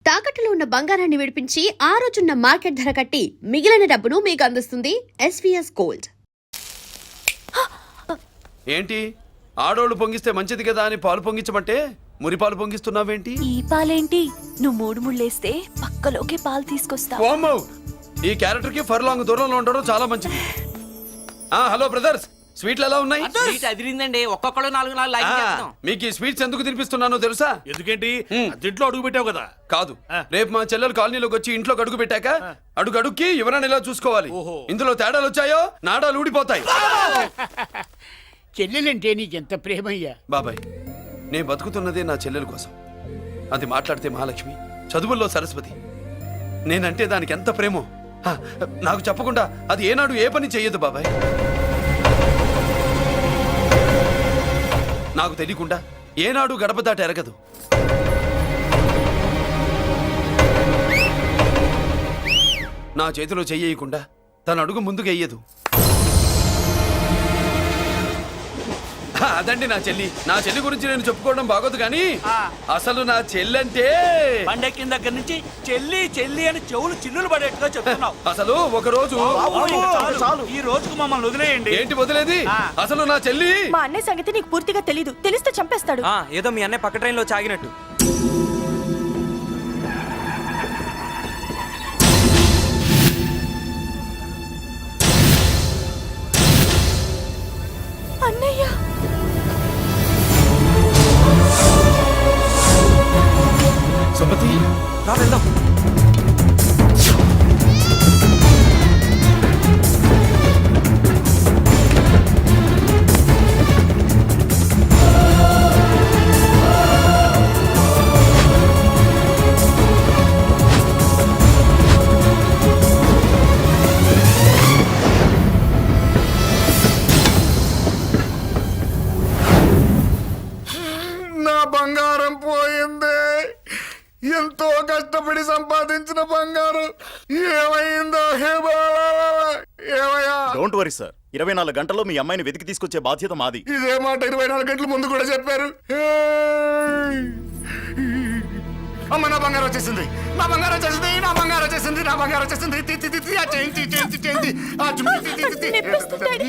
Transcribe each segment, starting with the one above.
తాకట్టులో ఉన్న బంగారాన్ని విడిపించి ఆ రోజున్న మార్కెట్ ధర కట్టి మిగిలిన డబ్బును మీకు అందిస్తుంది ఎస్వీఎస్ గోల్డ్. ఏంటి ఆడోళ్ళు పొంగిస్తే మంచిది కదా అని పాలు పొంగించమంటే మురిపాలు పొంగిస్తున్నావేంటి? ఈ పాలేంటి? నువ్వు మూడు ముళ్ళేస్తే పక్కలోకి పాలు తీసుకొస్తా. ఓమ్మో, ఈ క్యారెక్టర్ కి ఫర్ లాంగ్ దూరంలో ఉండడం చాలా మంచిది. హలో బ్రదర్స్, స్వీట్లు ఎలా ఉన్నాయి? స్వీట్ అదిరిందండి. ఒక్కొక్కడు 4 లైక్ చేస్తాం. మీకు ఈ స్వీట్స్ ఎందుకు తినిపిస్తున్నానో తెలుసా? ఎందుకేంటి ఇంట్లో అడుగు పెట్టావు కదా. కాదు, రేపు మా చెల్లెలు కాలనీలోకి వచ్చి ఇంట్లో అడుగు పెట్టాక అడుగుకి ఎవరైనా ఇలా చూసుకోవాలి. ఇందులో తేడాలు వచ్చాయో నాడాలు ఊడిపోతాయి. చెల్లెలంటే నీకెంత ప్రేమయ్యా. బాబాయ్, నేను బతుకుతున్నదే నా చెల్లెల కోసం. అది మాట్లాడితే మహాలక్ష్మి, చదువుల్లో సరస్వతి. నేనంటే దానికి ఎంత ప్రేమో నాకు చెప్పకుండా అది ఏనాడు ఏ పని చెయ్యదు బాబాయ్. నాకు తెలియకుండా ఏనాడు గడప దాట ఎరగదు. నా చేతిలో చెయ్యకుండా తన అడుగు ముందుకు వెయ్యదు. అదండి నా చెల్లి. నా చెల్లి గురించి నేను చెప్పుకోవడం బాగోదు కానీ అసలు నా చెల్లంటే పండెక్కిన దగ్గర నుంచి చెల్లి చెల్లి అని చెవులు చిల్లులు పడేట్టుగా చెప్తున్నావు. అసలు ఒక రోజు ఈ రోజుకు మమ్మల్ని వదిలేయండి. ఏంటి వదిలేది? అసలు నా చెల్లి. మా అన్నయ్య సంగతి నీకు పూర్తిగా తెలీదు. తెలిస్తే చంపేస్తాడు. ఏదో మీ అన్నయ్య పక్క ట్రైన్ లో చాగినట్టు. అన్నయ్య సుమతి, రా వెళ్దాం. నా బంగారం పోయింది. ఎంతో కష్టపడి సంపాదించిన బంగారం ఏమైందో? ఏమయ్యా? డోంట్ వరీ సార్, 24 గంటల్లో మీ అమ్మాయిని వెతికి తీసుకొచ్చే బాధ్యత మాది. ఇదే మాట 24 గంటల ముందు కూడా చెప్పారు. అమ్మ, నా బంగారం వచ్చేసింది. నా బంగారం వచ్చేసింది. నా బంగారం వచ్చేసింది. నా బంగారం వచ్చేసింది.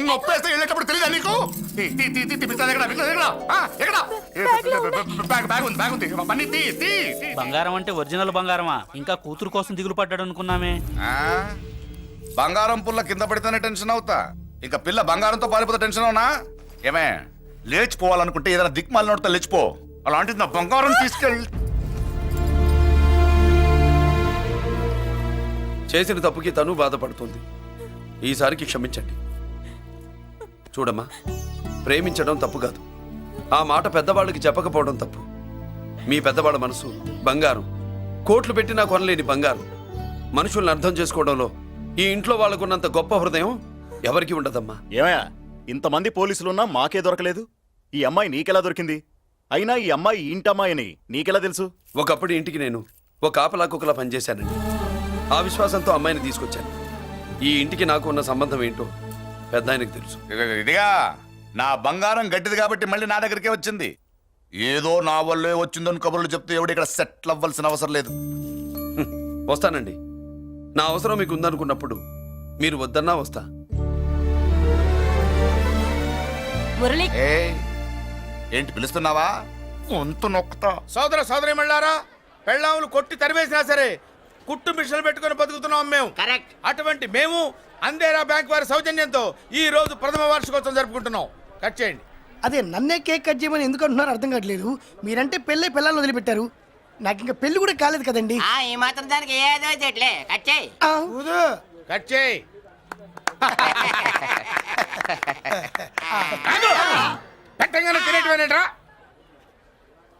నొప్పేస్తే వెళ్ళేటప్పుడు తెలియదా నీకు? బ్యాగ్ ఉంది. పని తీ. బంగారం అంటే ఒరిజినల్ బంగారమా? ఇంకా కూతురు కోసం దిగులు పడ్డాడు అనుకున్నామే. బంగారం పుల్ల కింద పడితేనే టెన్షన్ అవుతా, ఇంకా పిల్ల బంగారంతో పారిపోతే టెన్షన్ అవునా? ఏమే, లేచిపోవాలనుకుంటే ఏదైనా దిక్మాల నోడితే లేచిపో. అలాంటిది నా బంగారం తీసుకెళ్ళి. చేసిన తప్పుకి తను బాధపడుతుంది. ఈసారికి క్షమించండి. చూడమ్మా, ప్రేమించడం తప్పు కాదు. ఆ మాట పెద్దవాళ్ళకి చెప్పకపోవడం తప్పు. మీ పెద్దవాళ్ళ మనసు బంగారం. కోట్లు పెట్టినా కొనలేని బంగారం. మనుషుల్ని అర్థం చేసుకోవడంలో ఈ ఇంట్లో వాళ్ళకున్నంత గొప్ప హృదయం ఎవరికి ఉండదమ్మా. ఏమయ్యా, ఇంతమంది పోలీసులున్నా మాకే దొరకలేదు. ఈ అమ్మాయి నీకెలా దొరికింది? అయినా ఈ అమ్మాయి ఇంటమ్మాయి అని నీకెలా తెలుసు? ఒకప్పుడు ఇంటికి నేను ఒక ఆపలా కుక్కలా పనిచేశానండి. ఆ విశ్వాసంతో అమ్మాయిని తీసుకొచ్చాను. ఈ ఇంటికి నాకు ఉన్న సంబంధం ఏంటో పెద్ద ఆయనకు తెలుసు. ఇదిగా నా బంగారం గట్టిది కాబట్టి మళ్ళీ నా దగ్గరికే వచ్చింది. ఏదో నా వల్లే వచ్చిందని కబుర్లు చెప్తే ఎవడు ఇక్కడ సెటిల్ అవ్వాల్సిన అవసరం లేదు. వస్తానండి. నా అవసరం మీకు ఉందనుకున్నప్పుడు మీరు వద్దన్నా వస్తా. మురళి, ఏంటి పిలుస్తున్నావా? వంతు నొక్కుతా. సోదర సోదరి మళ్ళారా, పెళ్ళాములు కొట్టి తరివేసినా సరే కుట్టు మిషన్లు పెట్టుకుని బతుకుతున్నాం మేము. కరెక్ట్. అటువంటి మేము అందేరా బ్యాంక్ వారి సౌజన్యంతో ఈ రోజు ప్రథమ వార్షికోత్సవం జరుపుకుంటున్నాం. కట్ చేయండి. అదే నన్నే కేక్ కట్ చేయమని ఎందుకు అంటున్నారో అర్థం కావట్లేదు. మీరంటే పిల్లల్ని వదిలిపెట్టారు. నాకు ఇంకా పెళ్లి కూడా కాలేదు కదండి. ఈ మాత్రం దానికి ఏదో చెట్లే కట్ చేయి. కట్ చేయి. పెట్టంగానే తినేటివేనేట్రా?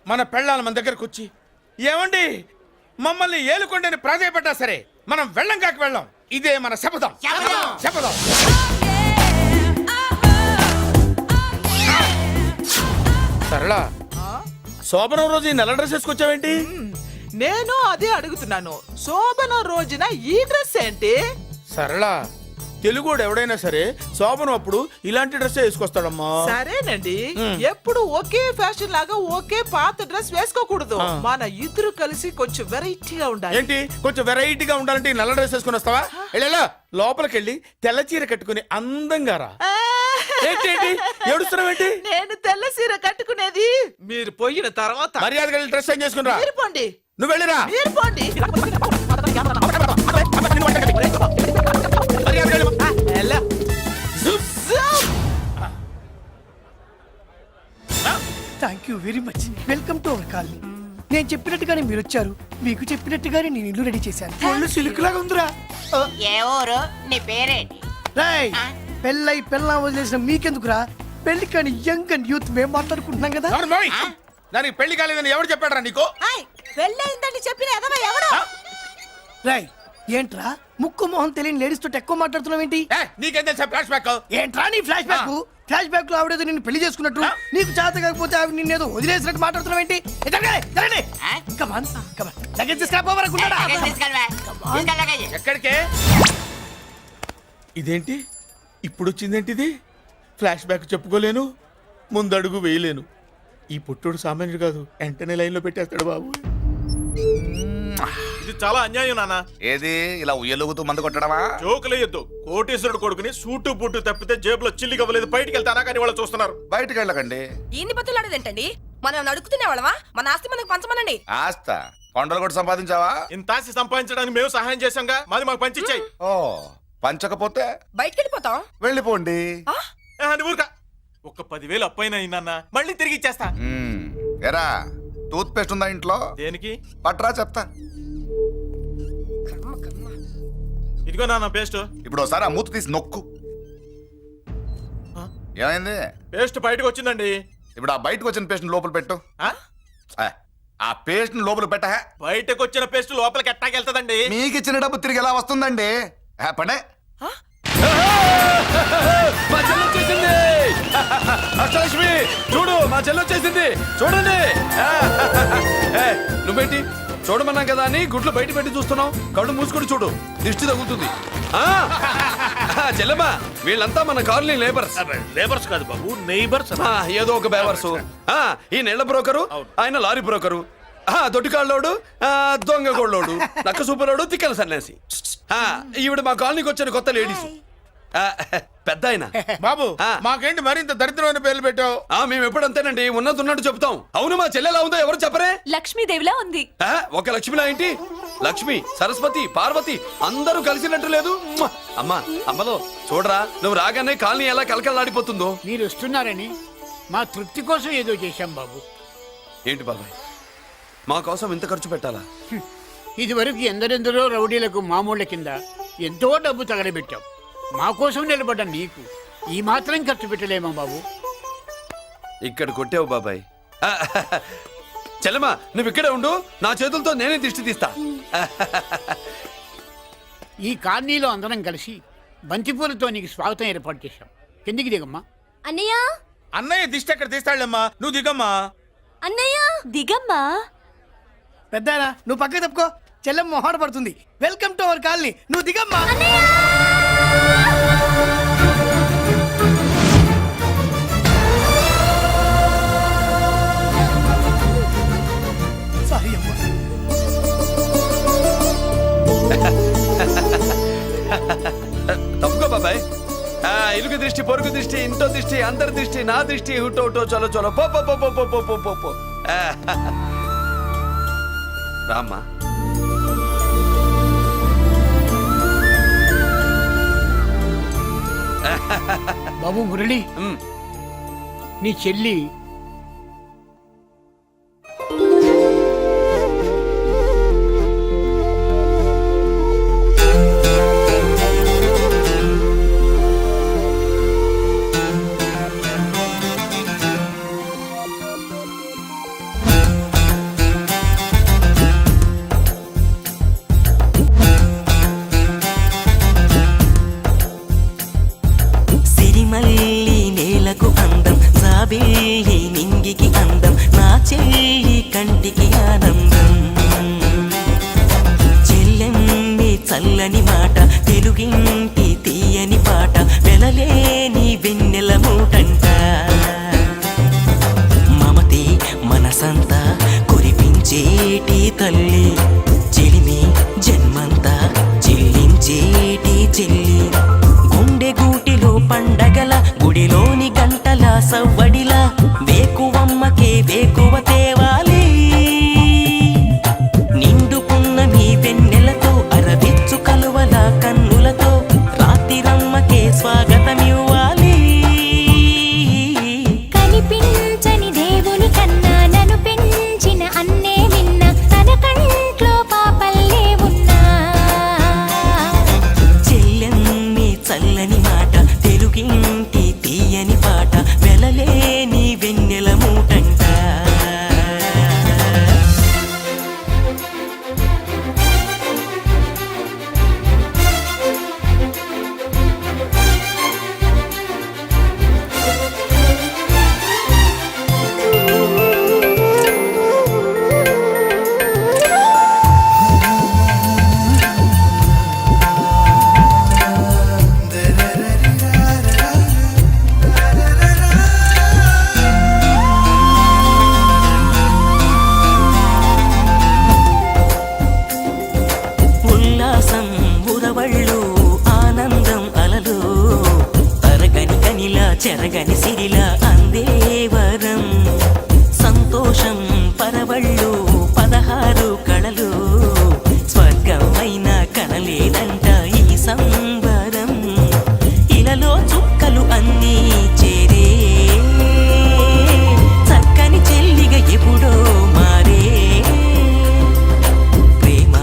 మన పెళ్ళాలు మన దగ్గరకు వచ్చి ఏమండి మమ్మల్ని ఏలుకొండని ప్రాధాయపడ్డా సరే మనం వెళ్ళం కాక వెళ్ళం. ఇదే మన శపథం. శపథం. సరళ, శోభనం రోజు ఈ నెల డ్రెస్ వేసుకొచ్చావేంటి? నేను అదే అడుగుతున్నాను. శోభన రోజున ఈ డ్రెస్ ఏంటి? సరళ, తెలుగుడు ఎవడైనా సరే శోభనం అప్పుడు ఇలాంటి డ్రెస్ వేసుకొస్తాడమ్మా. సరేనండి, ఎప్పుడు ఒకే ఫ్యాషన్ లాగా ఒకే పాత డ్రెస్ వేసుకోకూడదు. మన ఇద్దరు కలిసి కొంచెం వెరైటీగా ఉండాలి. ఏంటి కొంచెం వెరైటీగా ఉండాలంటే ఈ నల్ల డ్రెస్ వేసుకుని వస్తావా? వెళ్ళా లోపలికి వెళ్ళి తెల్ల చీర కట్టుకుని అందంగా రా. ఏంటి ఏడుస్తున్నావేంటి? నేను తెల్ల సీర కట్టుకునేది మీరు పోయిన తర్వాత. మర్యాదగా వెళ్ళి డ్రెస్ చేంజ్ చేసుకుని రా. మీరు పోండి, నువ్వు వెళ్ళిరా. మీరు పోండి. మర్యాదగా వెళ్ళు. ఎలా? Thank you very much. Welcome to our colony. నేను చెప్పినట్టుగానే మీరు వచ్చారు, మీకు చెప్పినట్టుగానే నేను ఇల్లు రెడీ చేశాను. ఒళ్ళు సిల్క్ లాగా ఉందిరా. ఏ ఊరు నీ పేరేంటి? రాయ్, పెళ్ళై పెళ్ళా వదిలేసిన మీకెందుకురా? పెళ్లి కాని యంగ్ అండ్ యూత్ మేము మాట్లాడుకుంటున్నాం కదా. ఎవరు మోయ్? దానికి పెళ్లి కాలేదని ఎవరు చెప్పాడరా నీకు? పెళ్ళయిందని చెప్పిన ఎదవ ఎవడు? రాయ్, ఏంట్రా ముక్కు మొహం తెలియని లేడీస్ తోటి ఎక్కువ మాట్లాడుతున్నావు ఏంటి? నీకేం తెలుసా ఫ్లాష్ బ్యాక్? ఏంట్రా నీ ఫ్లాష్ బ్యాక్? ఫ్లాష్ బ్యాక్ లో ఆవిడేదో నిన్ను పెళ్లి చేసుకున్నట్టు, నీకు చేత కాకపోతే ఆవిడ నిన్నేదో వదిలేసినట్టు మాట్లాడుతున్నావు ఏంటి? ఎక్కడికే? ఇదేంటి ఇప్పుడు వచ్చిందేంటి? ఇది ఫ్లాష్ బ్యాక్ చెప్పుకోలేను, ముందడుగు వేయలేను. ఈ పుట్టుడు సామాన్యుడు కాదు, వెంటనే లైన్ లో పెట్టేస్తాడు బాబు. ఇది చాలా అన్యాయం నాన్న. ఏది ఇలా ఉయ్యలుగుతూ మందు కొట్టడమా? జోకులేయొద్దు. కోటేశ్వరుడు కొడుకుని సూటు బూటు తప్పితే జేబులో చిల్లి కవ్వలేదు, బయటికి వెళ్తానా కానీ వాళ్ళు చూస్తున్నారు. బయటికి వెళ్ళకండి. ఈయన్ని బతులాడేదేంటండి? మనం నడుకుతున్న వాళ్ళమా? మన ఆస్తి మనకు పంచమనండి. ఆస్త కొండలు కూడా సంపాదించావా? ఇంత ఆస్తి సంపాదించడానికి మేము సహాయం చేశాంగా, మాది మాకు పంచిచ్చాయి. ఓ పంచకపోతే బయటికి వెళ్ళిపోతాం. వెళ్ళిపోండి. అని ఊరుక. ఒక 10,000 అప్పైన అయిందన్న, మళ్ళీ తిరిగి ఇచ్చేస్తా. ఎరా టూత్ పేస్ట్ ఉందా ఇంట్లో? దేనికి? పట్రా చెప్తా. ఇదిగో నాన్న పేస్ట్. ఇప్పుడు ఒకసారి ఆ మూత తీసి నొక్కు. ఏమైంది? పేస్ట్ బయటకు వచ్చిందండి. ఇప్పుడు ఆ బయటకు వచ్చిన పేస్ట్ లోపల పెట్టు. ఆ పేస్ట్ లోపల పెట్ట. బయటకు వచ్చిన పేస్ట్ లోపలికి ఎట్టాకెళ్తదండి? మీకు ఇచ్చిన డబ్బు తిరిగి ఎలా వస్తుందండి? పడే మా చెల్లి వచ్చేసింది. అష్టలక్ష్మి చూడు, మా చెల్లి వచ్చేసింది చూడండి. నువ్వేంటి చూడమన్నాం కదా అని గుడ్లు బయట పెట్టి చూస్తున్నావు? కళ్ళు మూసుకొని చూడు, దిష్టి తగులుతుంది. చెల్లెమ్మా, వీళ్ళంతా మన కాలనీ లేబర్స్. లేబర్స్ కాదు బాబు, నైబర్స్. ఏదో ఒక బేవర్సు. ఈ నెల బ్రోకరు, ఆయన లారీ బ్రోకరు, దొడ్డికాళ్ళోడు, దొంగ గోళ్ళోడు, నక్క సూపరోడు, తిక్కల సన్యాసి. ఈవిడ మా కాలనీకి వచ్చిన కొత్త లేడీస్. పెద్ద ఆయన. బాబు మాకేంటి మరింత దరిద్రమైన పేర్లు పెట్టావు? మేము ఎప్పుడంతేనండి, ఉన్నది ఉన్నట్టు చెప్తాం. అవును, మా చెల్లెలా ఉందో ఎవరు చెప్పరే? లక్ష్మీదేవిలా ఉంది. ఒక లక్ష్మిలా ఏంటి? లక్ష్మి, సరస్వతి, పార్వతి అందరూ కలిసినట్టు లేదు. అమ్మా అమ్మలో చూడరా, నువ్వు రాగానే కాలనీ ఎలా కలకలాడిపోతుందో. మీరు వస్తున్నారని మా తృప్తి కోసం ఏదో చేశాం బాబు. ఏంటి బాబాయ్, మా కోసం ఇంత ఖర్చు పెట్టాలా? ఇదివరకు ఎందరెందరో రౌడీలకు మామూళ్ళ కింద ఎంతో డబ్బు తగలబెట్టాం. మా కోసం నిలబడ్డ నీకు ఈ మాత్రం ఖర్చు పెట్టలేమా బాబు? ఇక్కడ కొట్టావు బాబాయ్. చెల్లెమ్మా, నువ్వు ఇక్కడే ఉండు, నా చేతులతో నేనే దిష్టి తీస్తా. ఈ కాలనీలో అందరం కలిసి బంతిపూలతో నీకు స్వాగతం ఏర్పాటు చేశాం. కిందికి దిగమ్మా. అన్నయ్య, అన్నయ్య దిష్టి ఎక్కడ తీస్తాడమ్మా? నువ్వు దిగమ్మా. అన్నయ్య దిగమ్మా. పెద్దాయన నువ్వు పక్కకి తప్పుకో, చెల్లెమ్మ మొహాట పడుతుంది. వెల్కమ్ టు అవర్ కాలనీ, నువ్వు దిగమ్మా. సారీ అమ్మా. తప్పుకో బాబాయ్. ఇరుగు దృష్టి, పొరుగు దృష్టి, ఇంటో దృష్టి, అందరి దృష్టి, నా దృష్టి, హుటో హుటో, చలో చలో, పో పో పో పో పో పో పో పో. రామ్మా. బాబు మురళి, నీ చెల్లి నింగికి అందం, నా చెయ్యి కంటికి ఆనందం. చెల్లెమ్మి చల్లని మాట, తెలుగింటి తీయని వెలలేని వెన్నెల మూటంట మమతే మనసంతా కురిపించేటి తల్లి చెలిమి జన్మంతా చెల్లించేటి చెల్లి గుండె గూటిలో పండగల గుడిలోని గంటల సవ్వడిల వేకువమ్మకే వేకువ తేవాలి నిండుకున్న మీ వెన్నెలతో అరవిచ్చు కలువల కన్నులతో రాత్రిరమ్మకే స్వాగతమివ్వాలి కనిపించని దేవుని కన్నా నన్ను పెంచిన అన్నే నిన్న తన కంట్లో పాపల్లే ఉన్నా చెల్లెమ్మి చల్లని మాట తెలుగింటి తీయని పాట వెలలేని వెన్నెల మూటంట ఉల్లాసం ఉరవళ్ళు ఆనందం అలలు తరగని కనిలా చెరగని సిరిలా అందేవరం సంతోషం పరవళ్ళు 16 కళలు స్వర్గమైన కనలేదంట ఈ సంబరం ఇలలో చుక్కలు అన్నీ చేరే చక్కని చెల్లిగా ఎప్పుడో మారే ప్రేమ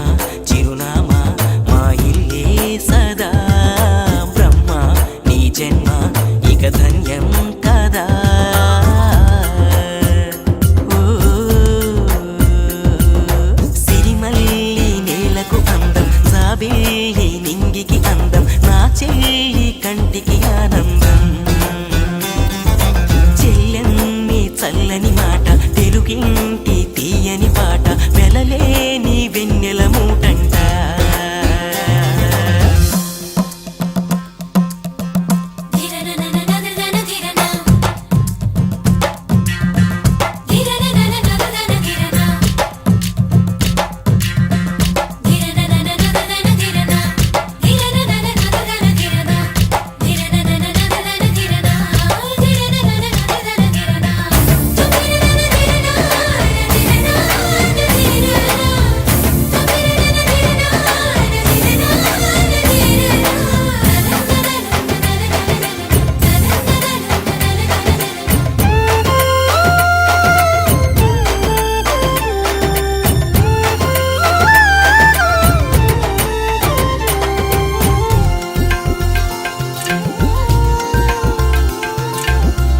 చిరునామా మా ఇల్లే సదా బ్రహ్మ నీ జన్మ ఇక ధన్యం కదా ఓ, సిరిమల్లి నేలకు అందం జాబిల్లి నింగికి అందం నా చెల్లి కంటికి ఆనందం చెల్లెమ్మి చల్లని మాట తెలుగింటి తీయని పాట వెలలేని వెన్నెల మూటంట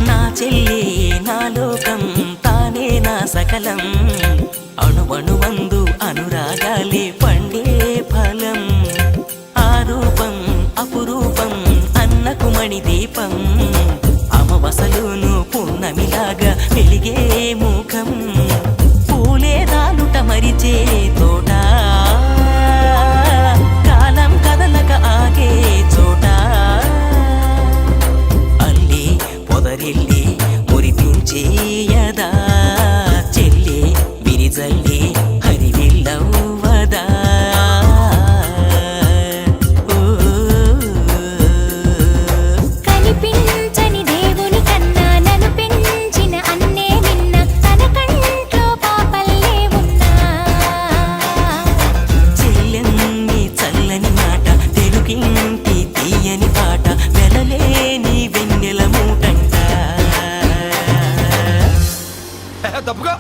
నా చెల్లి నా లోకం తానే నా సకలం అణువణువందు అనురాగాలే పండే ఫలం ఆ రూపం అపురూపం అన్నకు మణి దీపం అమవసలును పున్నమిలాగా వెలిగే ముఖం పూలే దాలుట మరిచే తోట కాలం కదలక ఆగే చోట అల్లి పొదరిల్లి మురిపించేయదా చెల్లి విరిజల్లి హరివిల్లవ్వదా ఓ, కనిపించని దేవుని కన్నా నన్ను పెంచిన అన్నే నిన్న తన కంట్లో పాపల్లే ఉన్నా చెల్లెమ్మి చల్లని మాట తెలుగింటి తీయని పాట వెలలేని వెన్నెల మూటంట తప్పుగా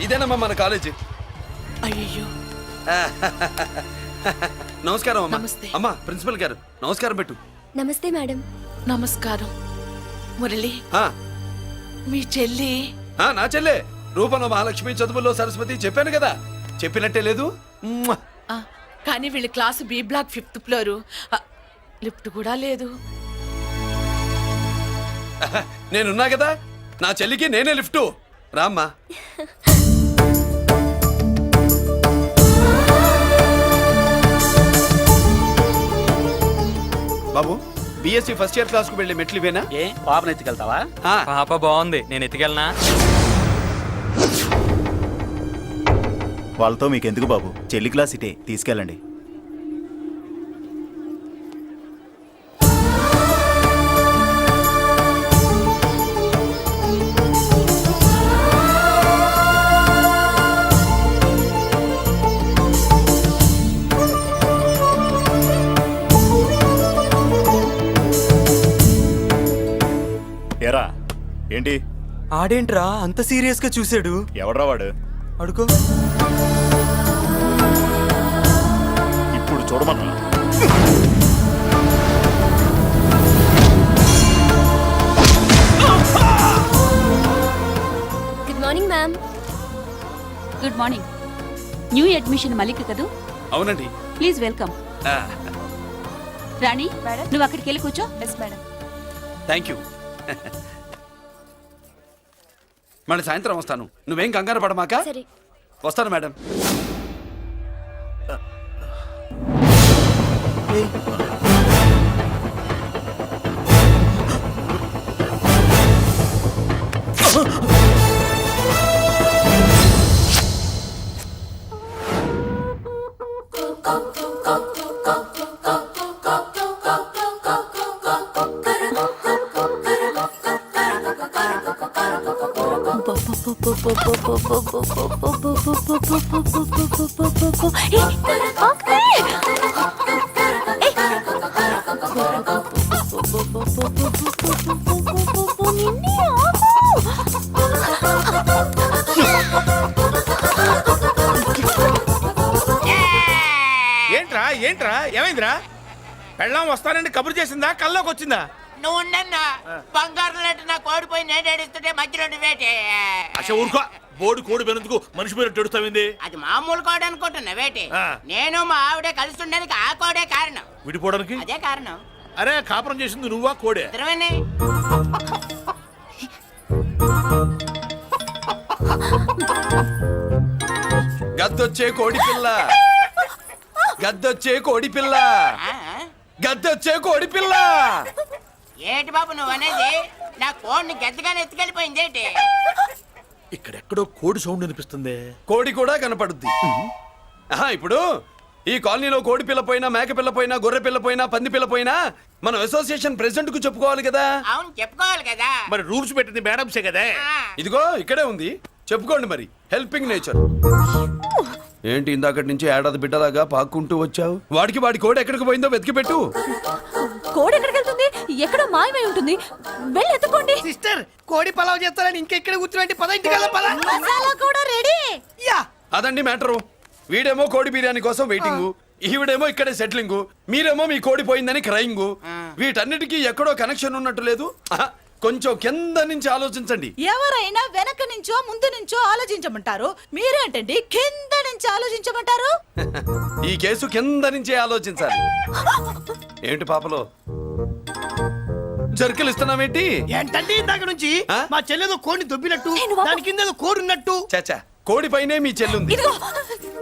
ఇదేనమ్మా మన కాలేజీ అయ్యో నమస్కారం అమ్మా నమస్తే. అమ్మా ప్రిన్సిపల్ గారు నమస్కారం పెట్టు నమస్తే మేడం నమస్కారం మురళి ఆ, మీ చెల్లి నా చెల్లె రూపంలో మహాలక్ష్మి చదువుల్లో సరస్వతి చెప్పాను కదా చెప్పినట్టే లేదు మ్మ్. ఆ, కానీ వీళ్ళ class B block 5th floor lift కూడా లేదు నేనున్నా కదా నా చెల్లికి నేనే లిఫ్ట్ రామ్మా బాబు బీఎస్సీ ఫస్ట్ ఇయర్ క్లాస్ కు వెళ్ళి మెట్లు ఇవేనా? ఏ పాపను ఎత్తుకెళ్తావా? ఆ, పాప బాగుంది, నేను ఎత్తుకెళ్ళనా? వాళ్ళతో మీకెందుకు బాబు, చెల్లి క్లాస్ ఇటే, తీసుకెళ్ళండి. ఏరా ఏంటి? ఆడేంట్రా అంత సీరియస్ గా చూసాడు? ఎవడ్రా వాడు? అడుకో. ఇప్పుడు చూడమన్నా. Good morning ma'am. Good morning. New admission Malik కదూ? అవునండి. Please welcome. ఆ, రాణి, నువ్వు అక్కడికి వెళ్ళి కూర్చో. Yes madam. Thank you. మళ్ళీ సాయంత్రం వస్తాను, నువ్వేం కంగారు పడమాక. సరే. వస్తాను మేడం. ఏంట్రా ఏంట్రా ఏమైందిరా? పెళ్ళాం వస్తానండి కబురు చేసిందా, కల్లోకి వచ్చిందా? నువ్వు ఉండన్నా బంగారం లాంటి నా కోడిపోయి నేను ఏడుస్తుంటే మధ్యలో నువ్వేటే. అసలు ఊరుకో, బోర్డు కోడి పెనందుకు మనిషి మీద తెడుస్తావింది. అది మామూలు కోడి అనుకుంటున్నా వేటే. ఆ. నేను మా ఆవిడే కలిసి ఉండడానికి ఆ కోడే కారణం. విడిపోవడానికి? అదే కారణం. అరే కాపురం చేసింది నువ్వా కోడే? ఇద్దరమేనే. గద్దొచ్చే కోడి పిల్ల, గద్దొచ్చే కోడి పిల్ల, ఆ? గద్దొచ్చే కోడి పిల్ల. ఏటి బాబు నువ్వు అనేది? నా కోడిని గద్దగానే ఎత్తుకెళ్ళిపోయింది ఏంటి? ఇక్కడెక్కడో కోడి సౌండ్ అనిపిస్తుంది. కోడి కూడా కనపడుద్ది. ఆహా, ఇప్పుడు ఈ కాలనీలో కోడి పిల్ల పోయినా, మేక పిల్ల పోయినా, గొర్రె పిల్ల పోయినా, పంది పిల్ల పోయినా మనం అసోసియేషన్ ప్రెసిడెంట్ కు చెప్పుకోవాలి కదా. అవును చెప్పుకోవాలి కదా. మరి రూల్స్ పెట్టింది మేడంసే కదా. ఆ. ఇదిగో ఇక్కడే ఉంది, చెప్పుకోండి మరి. Helping nature. ఏంటి ఇందాకటి నుంచి ఏడాది బిడ్డలాగా పాక్కుంటూ వచ్చావు? వాడికి వాడి కోడి ఎక్కడికి పోయిందో వెతికి పెట్టు. కోడి ఎక్కడికి వెళ్తుంది? ఎక్కడో మాయమై ఉంటుంది. వెళ్ళి ఎత్తుకోండి. సిస్టర్, కోడి పలావ్ చేస్తారని ఇంకెక్కడ కూర్చోండి. పద ఇంటికి వెళ్దాం, పద. మసాలా కూడా రెడీ. యా. అదండి మ్యాటరు. వీడేమో కోడి బిర్యానీ కోసం వెయిటింగ్, ఈవిడేమో ఇక్కడే సెటిలింగ్, మీరేమో మీ కోడి పోయిందని క్రయింగ్. వీటన్నిటికీ ఎక్కడో కనెక్షన్ ఉన్నట్టు లేదు. ఆహా, కొంచెం కింద నుంచి ఆలోచించండి. ఎవరైనా వెనక నుంచో ముందు నుంచో ఆలోచించమంటారు, మీరేంటండి కింద నుంచి ఆలోచించమంటారు? ఈ కేసు కింద నుంచే ఆలోచించాలి. ఏంటి పాపలో జర్కలు ఇస్తున్నావేంటి? ఏంటంటే ఇందాక నుంచి ఆ? మా చెల్లెదో కోడిని దొబ్బినట్టు, నేను బాబు. దాని కింద ఏదో కోడి ఉన్నట్టు. చచ్చా, కోడి పైనే మీ చెల్లుంది. ఇదిగో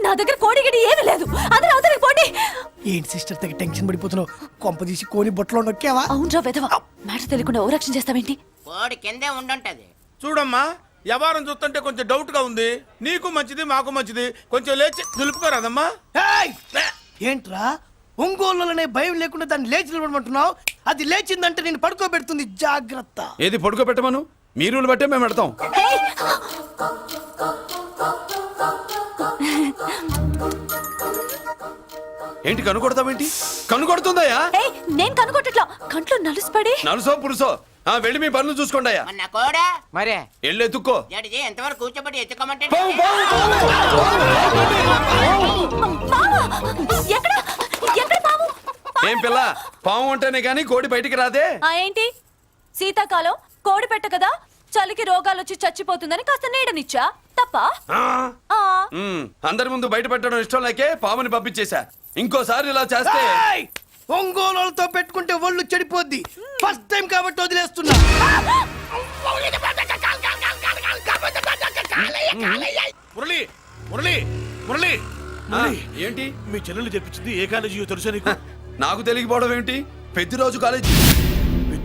నా దగ్గర కోడి గిడి ఏమీ లేదు. అందరూ అవతలికి పోండి. ఏంటి సిస్టర్ తగ్గ టెన్షన్ పడిపోతున్నావు? కొంప తీసి కోని బొట్టలో నొక్కావా? అవునరా వెధవ, మాట తెలియకుండా ఓ రక్షణ చేస్తావేంటి? కోడి కిందే ఉండుంటది. చూడమ్మా, వ్యవహారం చూస్తుంటే కొంచెం డౌట్ గా ఉంది. నీకు మంచిది, మాకు మంచిది. కొంచెం లేచి నిలుపుకోరాదమ్మా. ఏయ్! ఏంట్రా ఒంగోలులోనే భయం లేకుండా దాన్ని లేచి నిలబడమంటున్నావు? అది లేచిందంటే నేను పడుకోబెడుతుంది, జాగ్రత్త. ఏది పడుకోబెట్టమను, మీరు బట్టే మేము పెడతాం. ఏంటి కనుకొడతావేంటి? కనుకొడుతుందయ్యా? ఏయ్, నేను కనుగొట్టట్లా, కంట్లో నలుసుపడి. నలుసో పురుసో, వెళ్ళి మీ పనులు చూసుకోండి అయ్యా. మన కోడా మరే వెళ్ళి ఎత్తుక్కో. జడిజీ ఎంతవరకు కూర్చోబెట్టి ఎత్తుకోమంటే పావు, పావు, పావా? ఎక్కడ ఎక్కడ పాము? ఏం పిల్ల, పాము అంటేనే గాని కోడి బయటికి రాదే. ఏంటి శీతాకాలం కోడి పెట్ట కదా, చలికి రోగాలు వచ్చి చచ్చిపోతుందని కాస్త నీడనిచ్చా, తప్ప? అందరి ముందు బయట పెట్టడం ఇష్టం లేకే పాముని పంపించేశా. ఇంకోసారి ఇలా చేస్తే ఏయ్! ఒంగోలులతో పెట్టుకుంటే ఒళ్ళు చెడిపోద్ది. ఫస్ట్ టైం కాబట్టి వదిలేస్తున్నా. మురళి మురళి మురళి ఏంటి మీ చెల్లెలు చెప్పించింది ఏ కాలేజీ తెలుసా నీకు? నాకు తెలియకపోవడం ఏంటి? ప్రతిరోజు కాలేజీ.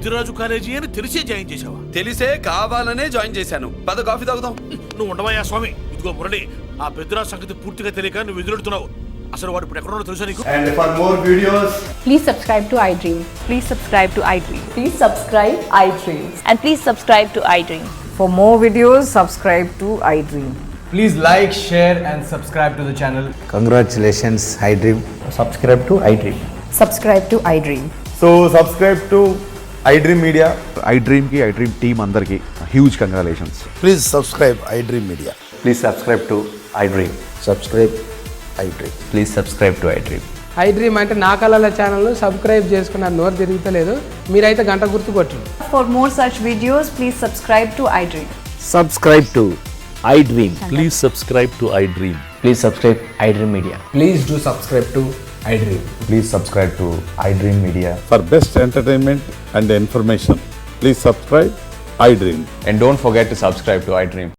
పెద్దిరాజు కాలేజీ అని తెలిసే జాయిన్ చేసావా? తెలిసే కావాలనే జాయిన్ చేశాను. పద కాఫీ తాగుదాం. నువ్వు ఉండవయ్యా స్వామి. ఇదిగో మురళి, ఆ పెద్దిరాజు సంగతి పూర్తిగా తెలియక నువ్వు ఎదురెడుతున్నావు. అసలు వాడు ఇప్పుడు ఎక్కడున్నాడో తెలుసా నీకు? And for more videos Please subscribe to iDream. Please subscribe to iDream. Please subscribe iDream. And please subscribe to iDream. For more videos, subscribe to iDream. Please like share and subscribe to the channel. Congratulations, iDream. Subscribe to iDream. Subscribe to iDream. So subscribe to iDream media. iDream ki iDream team అందరికి huge congratulations. Please subscribe iDream media. Please subscribe to iDream. Subscribe iDream. Please subscribe to iDream. iDream అంటే నా కళల channel subscribe చేసుకున్న నోరు తిరుగుతలేదు. మీరైతే గంట గుర్తు కొట్టండి. For more such videos, please subscribe to iDream. Subscribe to iDream. Please subscribe to iDream. Please subscribe iDream Media. Please do subscribe to iDream. Please subscribe to iDream Media. For best entertainment and information please subscribe iDream. And don't forget to subscribe to iDream.